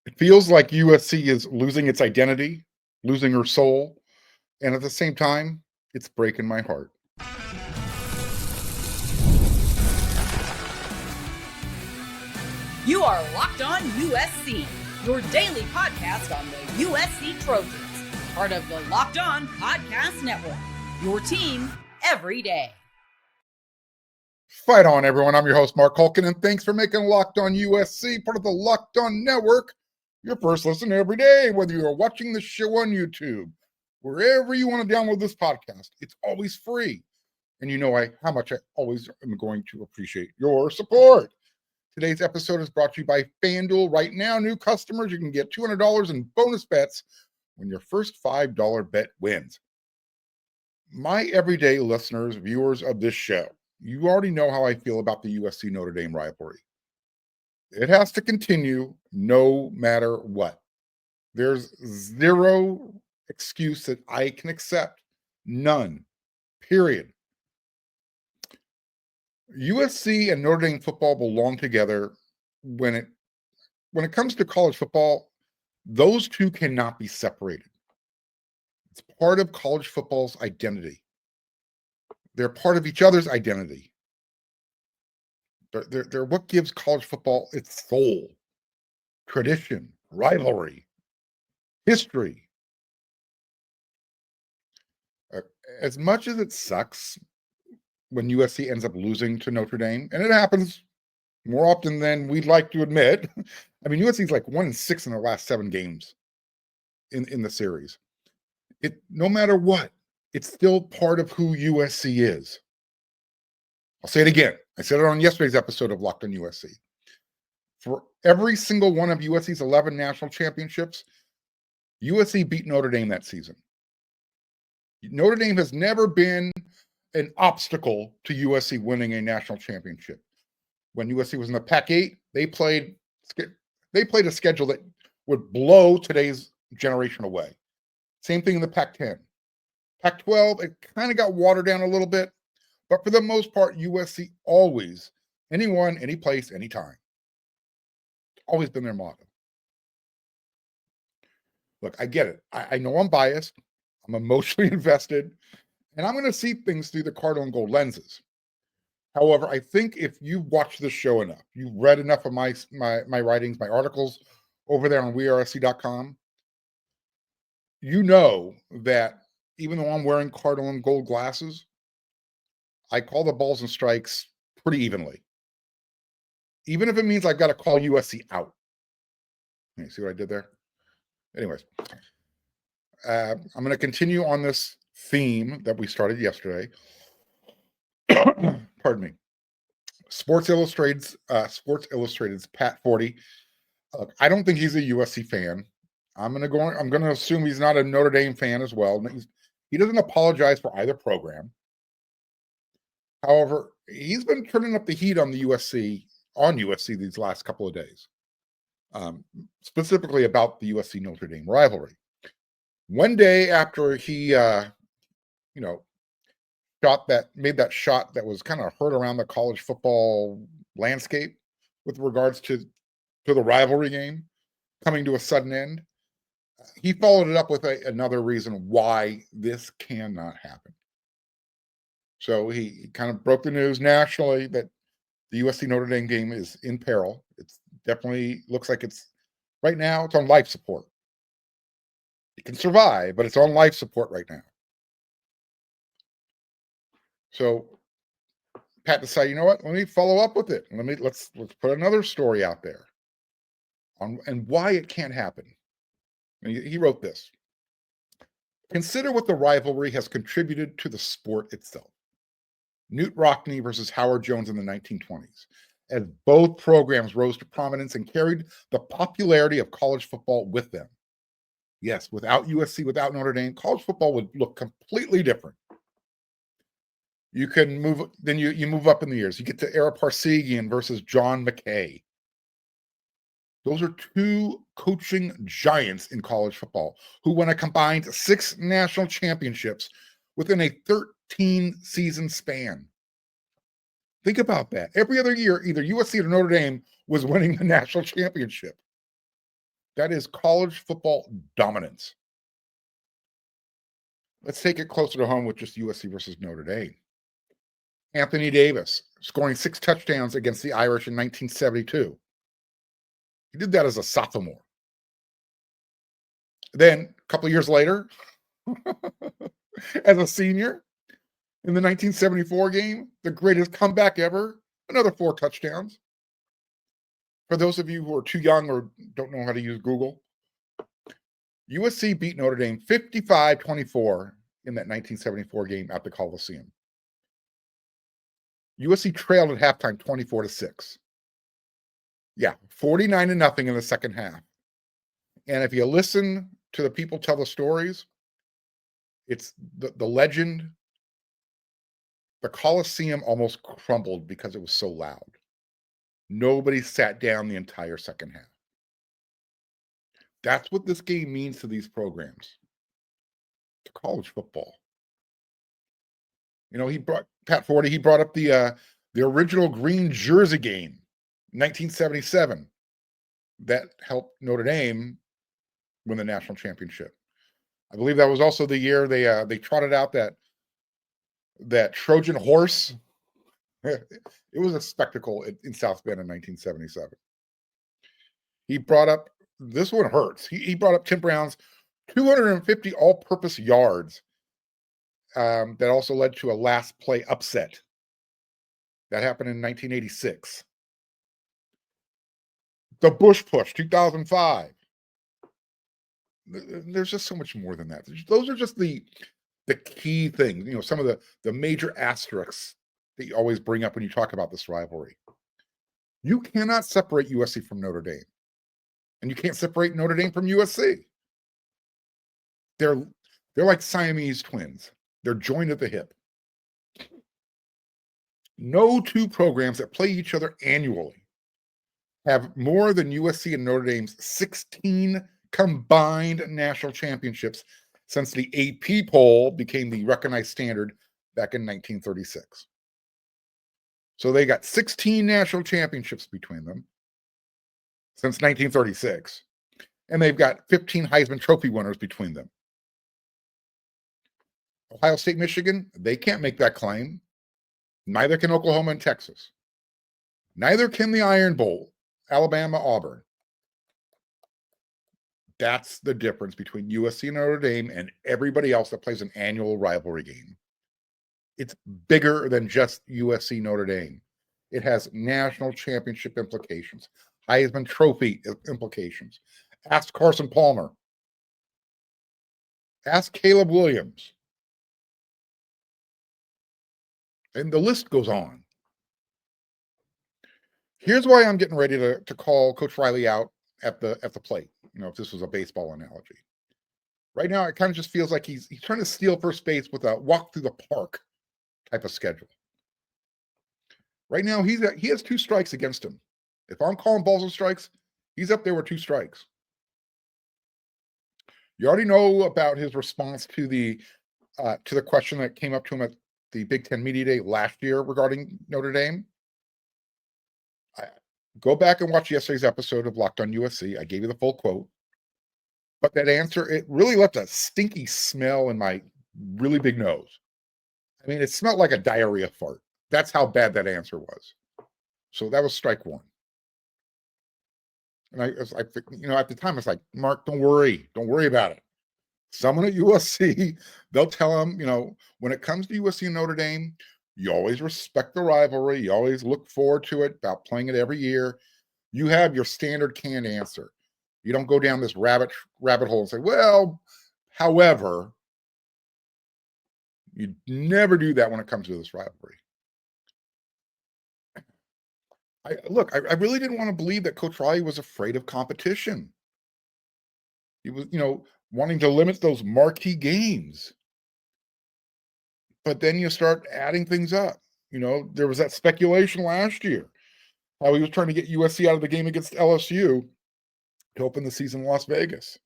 It feels like USC is losing its identity, losing her soul, and at the same time, it's breaking my heart. You are Locked On USC, your daily podcast on the USC Trojans, part of the Locked On Podcast Network, your team every day. Fight on, everyone. I'm your host, Mark Hulkin, and thanks for making Locked On USC part of the Locked On Network your first listen every day, whether you're watching the show on YouTube, wherever you want to download this podcast. It's always free. And you know how much I always am going to appreciate your support. Today's episode is brought to you by FanDuel. Right now, new customers, you can get $200 in bonus bets when your first $5 bet wins. My everyday listeners, viewers of this show, you already know how I feel about the USC Notre Dame rivalry. It has to continue no matter what. There's zero excuse that I can accept. None. Period. USC and Notre Dame football belong together. When it comes to college football, those two cannot be separated. It's part of college football's identity. They're part of each other's identity. They're what gives college football its soul, tradition, rivalry, history. As much as it sucks when USC ends up losing to Notre Dame, and it happens more often than we'd like to admit. I mean, USC's like 1-6 in their last 7 games in the series. No matter what, it's still part of who USC is. I'll say it again. I said it on yesterday's episode of Locked on USC. For every single one of USC's 11 national championships, USC beat Notre Dame that season. Notre Dame has never been an obstacle to USC winning a national championship. When USC was in the Pac-8, they played a schedule that would blow today's generation away. Same thing in the Pac-10. Pac-12, it kind of got watered down a little bit, but for the most part, USC always, anyone, any place, anytime. It's always been their motto. Look, I get it. I know I'm biased. I'm emotionally invested, and I'm going to see things through the cardinal and gold lenses. However, I think if you've watched this show enough, you've read enough of my writings, my articles over there on wearesc.com, you know that even though I'm wearing cardinal and gold glasses, I call the balls and strikes pretty evenly. Even if it means I've got to call USC out. You see what I did there? Anyways, I'm going to continue on this theme that we started yesterday. Pardon me. Sports Illustrated's Pat Forde. Look, I don't think he's a USC fan. I'm going to assume he's not a Notre Dame fan as well. He doesn't apologize for either program. However, he's been turning up the heat on USC these last couple of days, specifically about the USC Notre Dame rivalry. One day after he, made that shot that was kind of heard around the college football landscape with regards to the rivalry game coming to a sudden end, he followed it up with another reason why this cannot happen. So he kind of broke the news nationally that the USC Notre Dame game is in peril. It's definitely looks like right now it's on life support. It can survive, but it's on life support right now. So Pat decided, you know what? Let me follow up with it. Let's put another story out there and why it can't happen. And he wrote this. Consider what the rivalry has contributed to the sport itself. Knute Rockne versus Howard Jones in the 1920s, as both programs rose to prominence and carried the popularity of college football with them. Yes, without USC, without Notre Dame, college football would look completely different. You can move, then you move up in the years. You get to Ara Parseghian versus John McKay. Those are two coaching giants in college football who won a combined 6 national championships within a 13-season span. Think about that. Every other year, either USC or Notre Dame was winning the national championship. That is college football dominance. Let's take it closer to home with just USC versus Notre Dame. Anthony Davis scoring 6 touchdowns against the Irish in 1972. He did that as a sophomore. Then, a couple of years later, as a senior, in the 1974 game, the greatest comeback ever, another 4 touchdowns. For those of you who are too young or don't know how to use Google, USC beat Notre Dame 55-24 in that 1974 game at the Coliseum. USC trailed at halftime 24-6. Yeah, 49-0 in the second half. And if you listen to the people tell the stories, it's the legend. The Coliseum almost crumbled because it was so loud. Nobody sat down the entire second half. That's what this game means to these programs, to college football. You know, Pat Forde, he brought up the original green jersey game, 1977, that helped Notre Dame win the national championship. I believe that was also the year they trotted out that Trojan horse. It was a spectacle in South Bend in 1977. He brought up, this one hurts. He brought up Tim Brown's 250 all-purpose yards that also led to a last play upset. That happened in 1986. The Bush Push, 2005. There's just so much more than that. Those are just the key things, you know, some of the major asterisks that you always bring up when you talk about this rivalry. You cannot separate USC from Notre Dame. And you can't separate Notre Dame from USC. They're like Siamese twins. They're joined at the hip. No two programs that play each other annually have more than USC and Notre Dame's 16 combined national championships since the AP poll became the recognized standard back in 1936. So they got 16 national championships between them since 1936. And they've got 15 Heisman Trophy winners between them. Ohio State, Michigan, they can't make that claim. Neither can Oklahoma and Texas. Neither can the Iron Bowl, Alabama, Auburn. That's the difference between USC and Notre Dame and everybody else that plays an annual rivalry game. It's bigger than just USC Notre Dame. It has national championship implications, Heisman Trophy implications. Ask Carson Palmer. Ask Caleb Williams. And the list goes on. Here's why I'm getting ready to call Coach Riley out at the plate. You know, if this was a baseball analogy. Right now, it kind of just feels like he's trying to steal first base with a walk through the park type of schedule. Right now, he has 2 strikes against him. If I'm calling balls and strikes, he's up there with 2 strikes. You already know about his response to the question that came up to him at the Big Ten Media Day last year regarding Notre Dame. Go back and watch yesterday's episode of Locked on USC. I gave you the full quote. But that answer, it really left a stinky smell in my really big nose. I mean, it smelled like a diarrhea fart. That's how bad that answer was. So that was strike 1. And I you know, at the time, I was like, Mark, don't worry about it. Someone at USC, they'll tell him, you know, when it comes to USC and Notre Dame, you always respect the rivalry. You always look forward to it, about playing it every year. You have your standard canned answer. You don't go down this rabbit hole and say, well, however, you never do that when it comes to this rivalry. I really didn't want to believe that Coach Riley was afraid of competition. He was, you know, wanting to limit those marquee games. But then you start adding things up. You know, there was that speculation last year how he was trying to get USC out of the game against LSU to open the season in Las Vegas.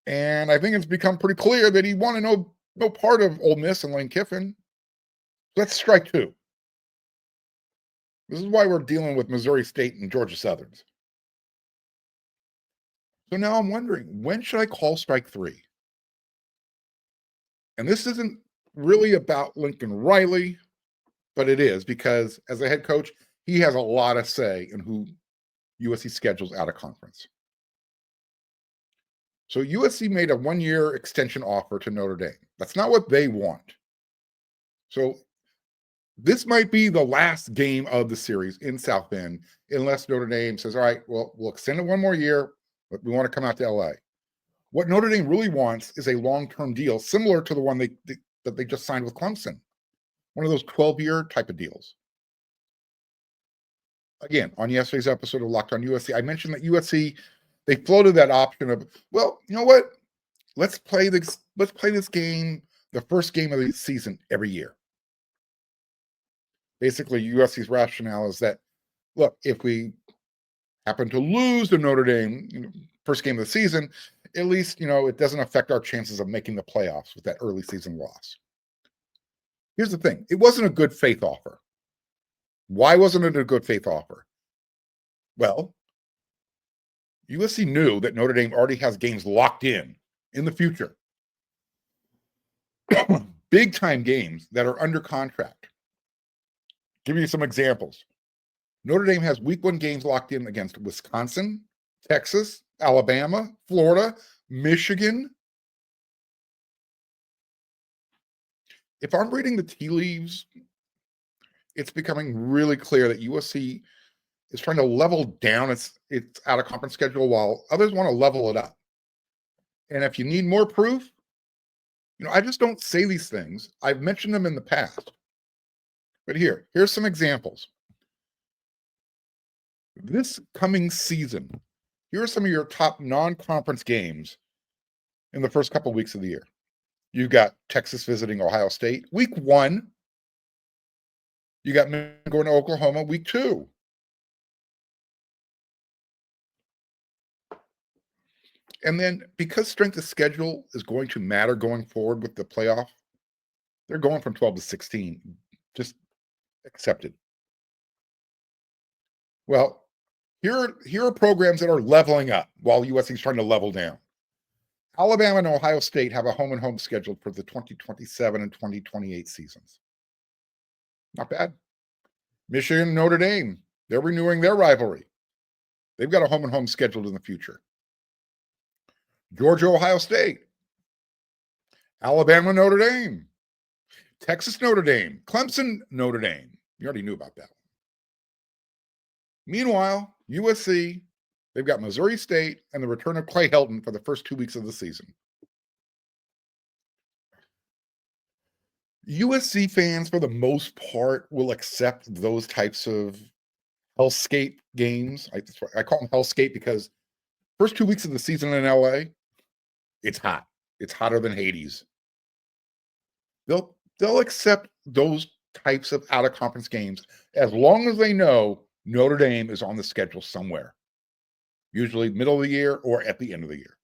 And I think it's become pretty clear that he wanted no part of Ole Miss and Lane Kiffin. That's strike 2. This is why we're dealing with Missouri State and Georgia Southerns. So now I'm wondering, when should I call strike three? And this isn't really about Lincoln Riley, but it is, because as a head coach, he has a lot of say in who USC schedules out of conference. So USC made a 1-year extension offer to Notre Dame. That's not what they want. So this might be the last game of the series in South Bend, unless Notre Dame says, all right, well, we'll extend it 1 more year, but we want to come out to LA. What Notre Dame really wants is a long-term deal, similar to the one that they just signed with Clemson, one of those 12-year type of deals. Again, on yesterday's episode of Locked on USC, I mentioned that USC, they floated that option of, well, you know what? Let's play this game, the first game of the season every year. Basically, USC's rationale is that, look, if we happen to lose to Notre Dame, first game of the season, at least, it doesn't affect our chances of making the playoffs with that early season loss. Here's the thing. It wasn't a good faith offer. Why wasn't it a good faith offer? Well, USC knew that Notre Dame already has games locked in the future. Big time games that are under contract. Give you some examples. Notre Dame has week 1 games locked in against Wisconsin, Texas, Alabama, Florida, Michigan. If I'm reading the tea leaves, it's becoming really clear that USC is trying to level down its out of conference schedule while others want to level it up. And if you need more proof, I just don't say these things. I've mentioned them in the past. But here's some examples. This coming season, here are some of your top non-conference games in the first couple of weeks of the year. You got Texas visiting Ohio State, week 1. You got Michigan going to Oklahoma, week 2. And then because strength of schedule is going to matter going forward with the playoff, they're going from 12 to 16. Just accept it. Well, here are programs that are leveling up while USC is trying to level down. Alabama and Ohio State have a home and home scheduled for the 2027 and 2028 seasons. Not bad. Michigan and Notre Dame, they're renewing their rivalry. They've got a home and home scheduled in the future. Georgia, Ohio State, Alabama, Notre Dame, Texas, Notre Dame, Clemson, Notre Dame. You already knew about that. Meanwhile, USC, they've got Missouri State and the return of Clay Helton for the first 2 weeks of the season. USC fans, for the most part, will accept those types of hellscape games. I call them hellscape because first 2 weeks of the season in LA, it's hot. It's hotter than Hades. They'll accept those types of out-of-conference games as long as they know Notre Dame is on the schedule somewhere, usually middle of the year or at the end of the year.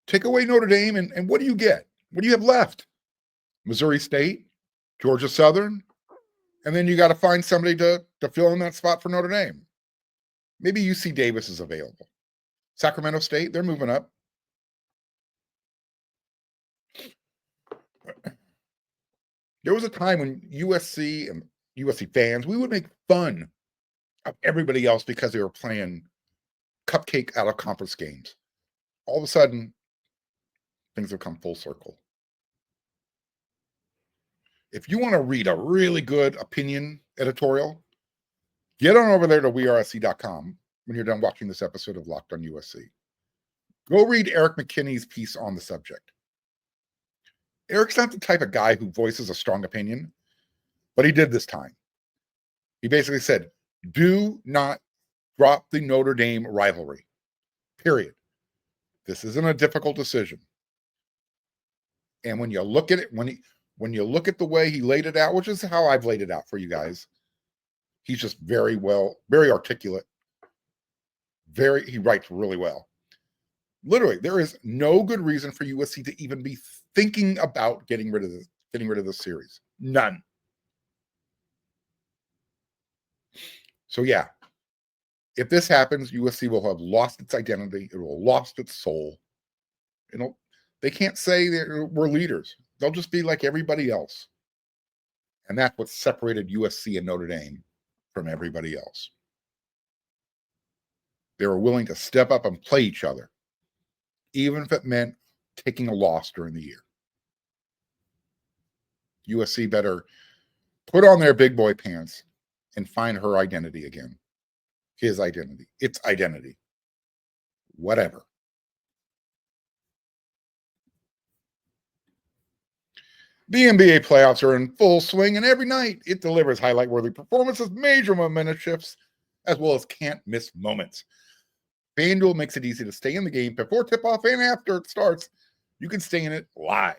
Take away Notre Dame, and what do you get? What do you have left? Missouri State, Georgia Southern, and then you got to find somebody to fill in that spot for Notre Dame. Maybe UC Davis is available. Sacramento State, they're moving up. There was a time when USC and USC fans, we would make fun of everybody else because they were playing cupcake out of conference games. All of a sudden, things have come full circle. If you want to read a really good opinion editorial, get on over there to wearesc.com when you're done watching this episode of Locked on USC. Go read Eric McKinney's piece on the subject. Eric's not the type of guy who voices a strong opinion, but he did this time. He basically said, do not drop the Notre Dame rivalry, period. This isn't a difficult decision. And when you look at it, when you look at the way he laid it out, which is how I've laid it out for you guys, he's just very articulate. He writes really well. Literally, there is no good reason for USC to even be thinking about getting rid of this series. None. So yeah, If this happens, USC will have lost its identity. It will have lost its soul. They can't say that we're leaders. They'll just be like everybody else. And that's what separated USC and Notre Dame from everybody else. They were willing to step up and play each other, even if it meant taking a loss during the year. USC better put on their big boy pants and find her identity again. His identity. Its identity. Whatever. The NBA playoffs are in full swing, and every night it delivers highlight-worthy performances, major momentum shifts, as well as can't-miss moments. FanDuel makes it easy to stay in the game before tip-off and after it starts. You can stay in it live.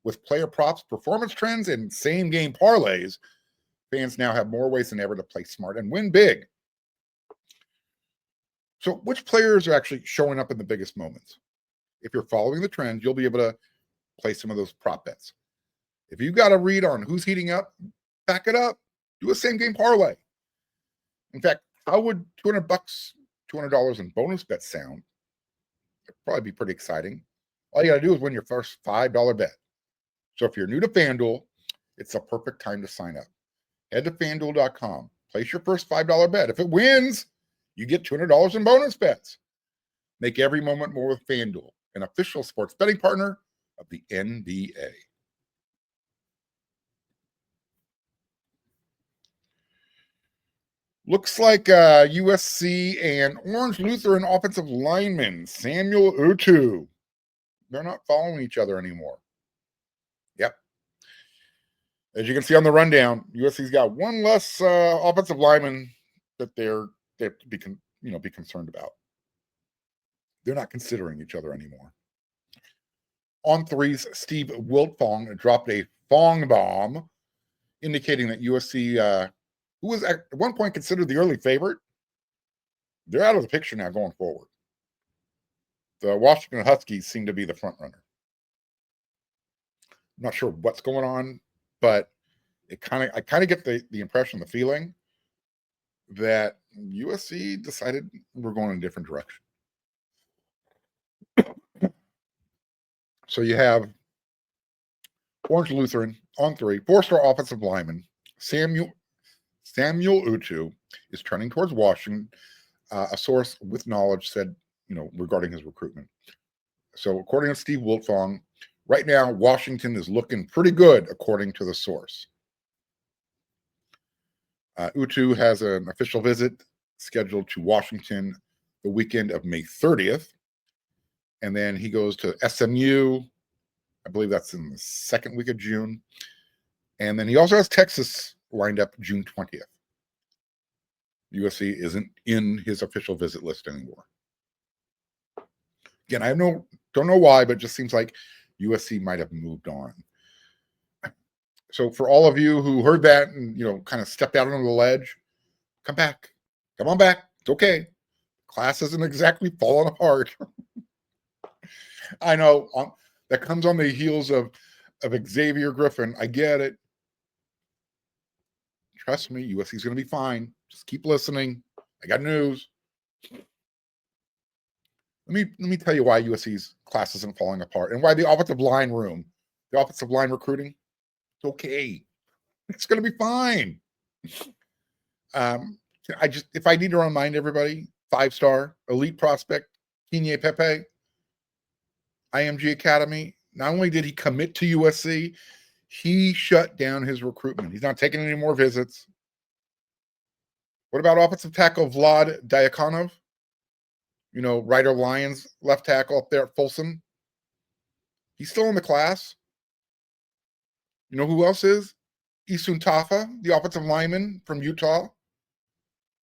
With player props, performance trends, and same-game parlays, fans now have more ways than ever to play smart and win big. So which players are actually showing up in the biggest moments? If you're following the trends, you'll be able to play some of those prop bets. If you got a read on who's heating up, back it up. Do a same-game parlay. In fact, how would $200 in bonus bets sound? It'd probably be pretty exciting. All you got to do is win your first $5 bet. So if you're new to FanDuel, it's a perfect time to sign up. Head to FanDuel.com. Place your first $5 bet. If it wins, you get $200 in bonus bets. Make every moment more with FanDuel, an official sports betting partner of the NBA. Looks like USC and Orange Lutheran offensive lineman Samuel Utu. They're not following each other anymore. Yep. As you can see on the rundown, USC's got one less offensive lineman that they have to be concerned about. They're not considering each other anymore. On threes, Steve Wiltfong dropped a Fong bomb, indicating that USC, who was at one point considered the early favorite, they're out of the picture now going forward. The Washington Huskies seem to be the front runner. I'm not sure what's going on, but I kind of get the impression, the feeling that USC decided we're going in a different direction. So you have Orange Lutheran on three, four-star offensive lineman Samuel Utu is turning towards Washington. A source with knowledge said, regarding his recruitment. So according to Steve Wiltfong, right now Washington is looking pretty good, according to the source. Utu has an official visit scheduled to Washington the weekend of May 30th. And then he goes to SMU. I believe that's in the second week of June. And then he also has Texas lined up June 20th. USC isn't in his official visit list anymore. Again, I don't know why, but it just seems like USC might have moved on. So for all of you who heard that and kind of stepped out on the ledge, come back. Come on back. It's okay. Class isn't exactly falling apart. I know that comes on the heels of Xavier Griffin. I get it. Trust me, USC's going to be fine. Just keep listening. I got news. Let me tell you why USC's class isn't falling apart and why the offensive line recruiting, it's okay. It's going to be fine. If I need to remind everybody, 5-star elite prospect Kenye Pepe, IMG Academy. Not only did he commit to USC, he shut down his recruitment. He's not taking any more visits. What about offensive tackle Vlad Diakonov? Ryder Lions left tackle up there at Folsom. He's still in the class. You know who else is? Isun Tafa, the offensive lineman from Utah.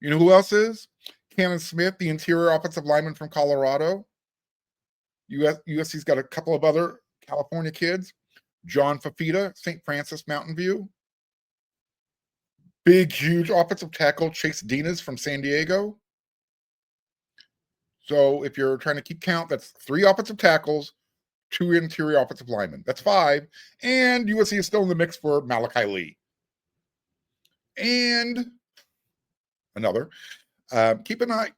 You know who else is? Cannon Smith, the interior offensive lineman from Colorado. USC's got a couple of other California kids. John Fafita, St. Francis Mountain View. Big, huge offensive tackle Chase Dinas from San Diego. So if you're trying to keep count, that's 3 offensive tackles, 2 interior offensive linemen. That's 5. And USC is still in the mix for Malachi Lee. And another. Keep an eye.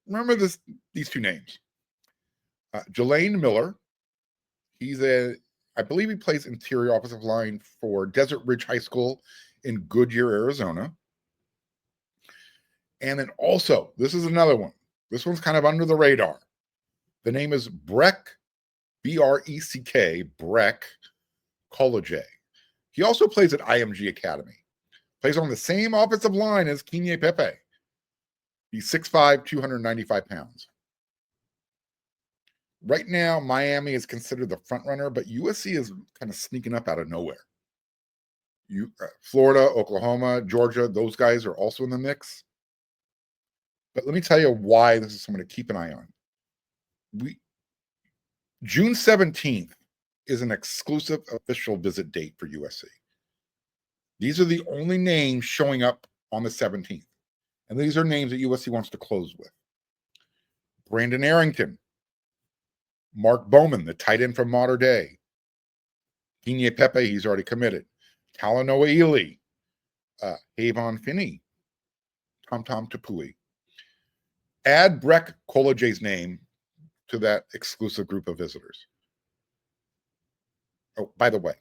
Remember these two names. Jalaine Miller. I believe he plays interior offensive line for Desert Ridge High School in Goodyear, Arizona. And then also, this is another one. This one's kind of under the radar. The name is Breck, B-R-E-C-K, Breck College. He also plays at IMG Academy. Plays on the same offensive line as Kenye Pepe. He's 6'5", 295 pounds. Right now, Miami is considered the front runner, but USC is kind of sneaking up out of nowhere. Florida, Oklahoma, Georgia, those guys are also in the mix. But let me tell you why this is someone to keep an eye on. June 17th is an exclusive official visit date for USC. These are the only names showing up on the 17th. And these are names that USC wants to close with. Brandon Arrington, Mark Bowman, the tight end from Mater Dei. Kenye Pepe, he's already committed. Talanoa Ely, Havon Finney, Tom Tapui. Add Breck Collej's name to that exclusive group of visitors. Oh, by the way,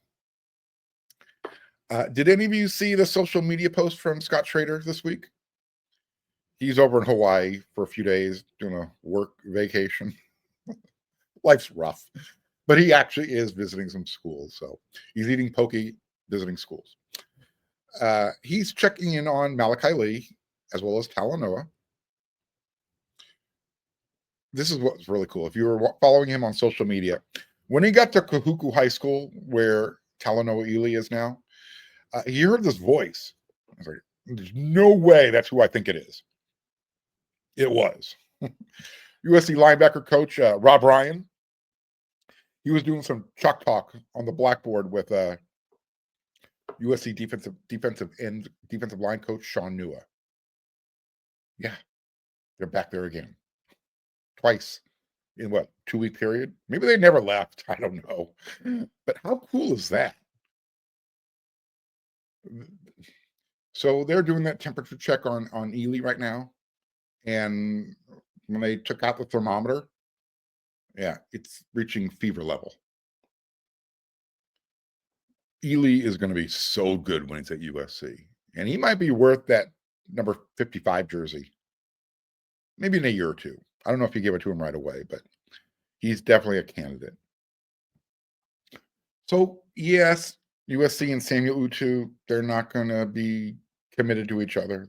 did any of you see the social media post from Scott Schrader this week? He's over in Hawaii for a few days doing a work vacation. Life's rough, but he actually is visiting some schools. So he's eating poke, visiting schools. He's checking in on Malachi Lee as well as Talanoa. This is what's really cool. If you were following him on social media, when he got to Kahuku High School, where Talanoa Ely is now, he heard this voice. I was like, there's no way that's who I think it is. It was. USC linebacker coach Rob Ryan. He was doing some chalk talk on the blackboard with USC defensive line coach Sean Nua. Yeah, they're back there again. Twice in 2-week period? Maybe they never left. I don't know. But how cool is that? So they're doing that temperature check on Ely right now. And when they took out the thermometer, yeah, it's reaching fever level. Ely is going to be so good when he's at USC. And he might be worth that number 55 jersey. Maybe in a year or two. I don't know if you give it to him right away, but he's definitely a candidate. So, yes, USC and Sam Utu, they're not going to be committed to each other.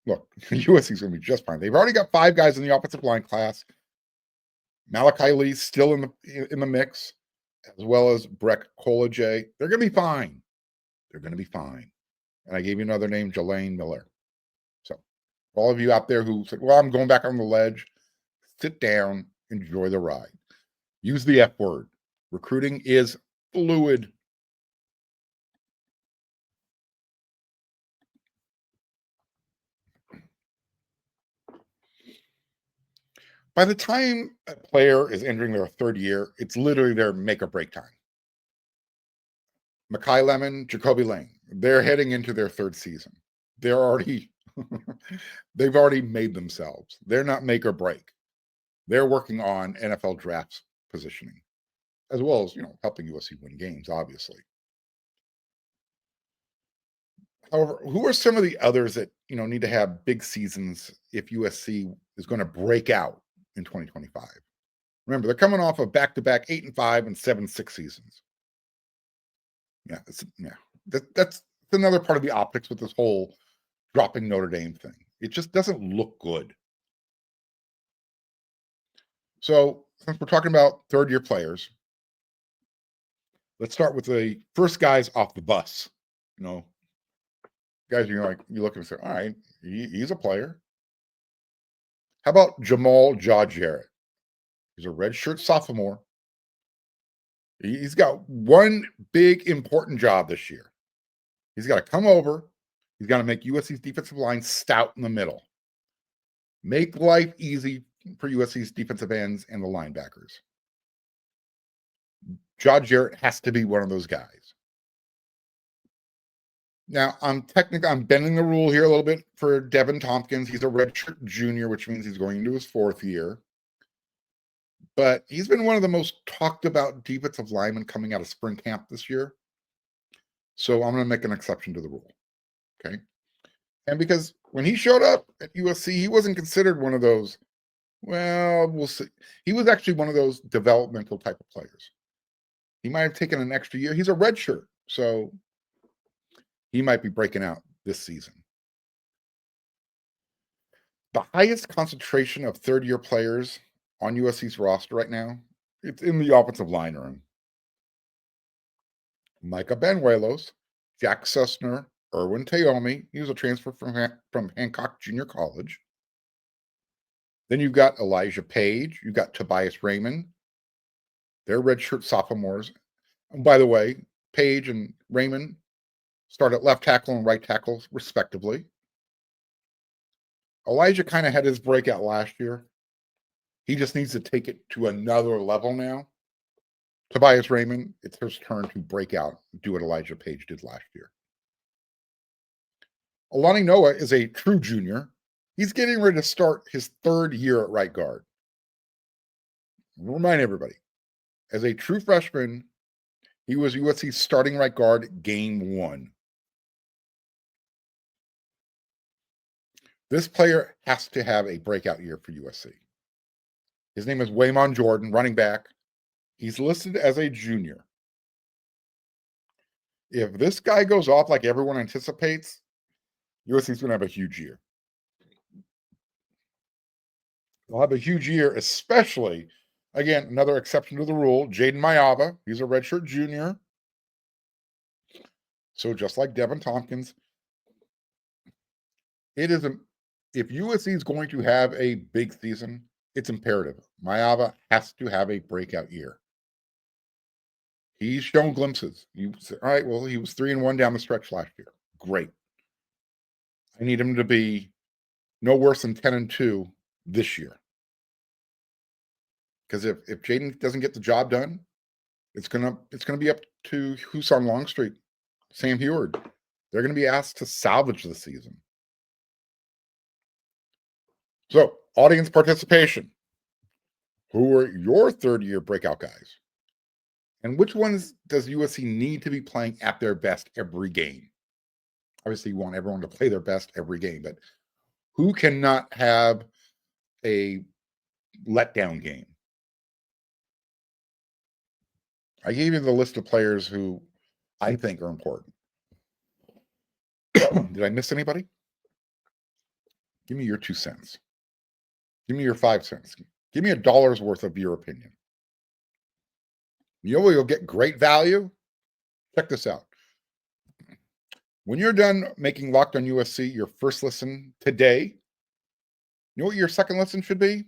Look, USC is going to be just fine. They've already got 5 guys in the offensive line class. Malachi Lee's still in the mix, as well as Breck College. They're going to be fine. They're going to be fine. And I gave you another name, Jalaine Miller. So, all of you out there who said, well, I'm going back on the ledge, sit down, enjoy the ride. Use the F word. Recruiting is fluid. By the time a player is entering their 3rd year, it's literally their make or break time. Makai Lemon, Jacoby Lane, they're heading into their 3rd season. They've already made themselves. They're not make or break. They're working on NFL drafts positioning, as well as, helping USC win games, obviously. However, who are some of the others that, need to have big seasons if USC is going to break out in 2025? Remember, they're coming off of back-to-back 8-5 and 7-6 seasons. That's another part of the optics with this whole dropping Notre Dame thing. It just doesn't look good. So, since we're talking about 3rd-year players, let's start with the first guys off the bus. Guys, you look and say, all right, he's a player. How about Jamal Jarrett? He's a redshirt sophomore. He's got one big important job this year. He's got to come over. He's got to make USC's defensive line stout in the middle. Make life easy for USC's defensive ends and the linebackers. Jarrett has to be one of those guys. Now, I'm bending the rule here a little bit for Devin Tompkins. He's a redshirt junior, which means he's going into his 4th year. But he's been one of the most talked about defensive linemen coming out of spring camp this year. So I'm going to make an exception to the rule. Okay. And because when he showed up at USC, he wasn't considered one of those, well, we'll see. He was actually one of those developmental type of players. He might have taken an extra year. He's a redshirt. So he might be breaking out this season. The highest concentration of third-year players on USC's roster right now, it's in the offensive line room. Micah Banuelos, Jack Sussner, Erwin Taomi. He was a transfer from Hancock Junior College. Then you've got Elijah Page. You've got Tobias Raymond. They're redshirt sophomores. And by the way, Page and Raymond start at left tackle and right tackle, respectively. Elijah kind of had his breakout last year. He just needs to take it to another level now. Tobias Raymond, it's his turn to break out, do what Elijah Page did last year. Alani Noah is a true junior. He's getting ready to start his 3rd year at right guard. I'll remind everybody, as a true freshman, he was USC's starting right guard game 1. This player has to have a breakout year for USC. His name is Waymon Jordan, running back. He's listed as a junior. If this guy goes off like everyone anticipates, USC's going to have a huge year. They'll have a huge year, especially, again, another exception to the rule, Jaden Mayava. He's a redshirt junior. So just like Devin Tompkins, it is if USC is going to have a big season, it's imperative. Mayava has to have a breakout year. He's shown glimpses. You say, all right, well, he was 3-1 down the stretch last year. Great. I need him to be no worse than 10-2 this year. Because if Jaden doesn't get the job done, it's gonna be up to who's on Longstreet, Sam Heward. They're going to be asked to salvage the season. So, audience participation. Who are your 3rd-year breakout guys? And which ones does USC need to be playing at their best every game? Obviously, you want everyone to play their best every game, but who cannot have a letdown game? I gave you the list of players who I think are important. Did I miss anybody? Give me your 2 cents. Give me your 5 cents. Give me $1 worth of your opinion. You know where you'll get great value? Check this out. When you're done making Locked on USC your first listen today, you know what your second listen should be?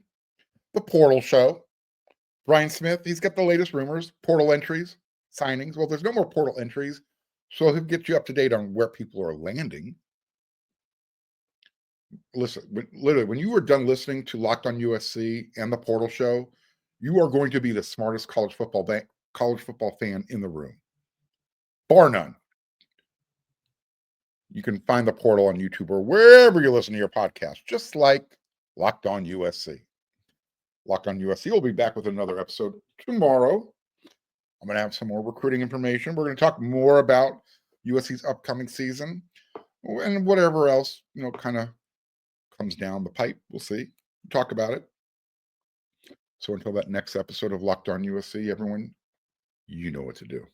The Portal Show. Brian Smith, he's got the latest rumors, portal entries, signings. Well, there's no more portal entries, so he'll get you up to date on where people are landing. Listen, literally, when you are done listening to Locked on USC and the Portal Show, you are going to be the smartest college football fan in the room, bar none. You can find the Portal on YouTube or wherever you listen to your podcast, just like Locked on USC. Locked on USC will be back with another episode tomorrow. I'm going to have some more recruiting information. We're going to talk more about USC's upcoming season and whatever else, kind of comes down the pipe. We'll see. Talk about it. So until that next episode of Locked on USC, everyone, you know what to do.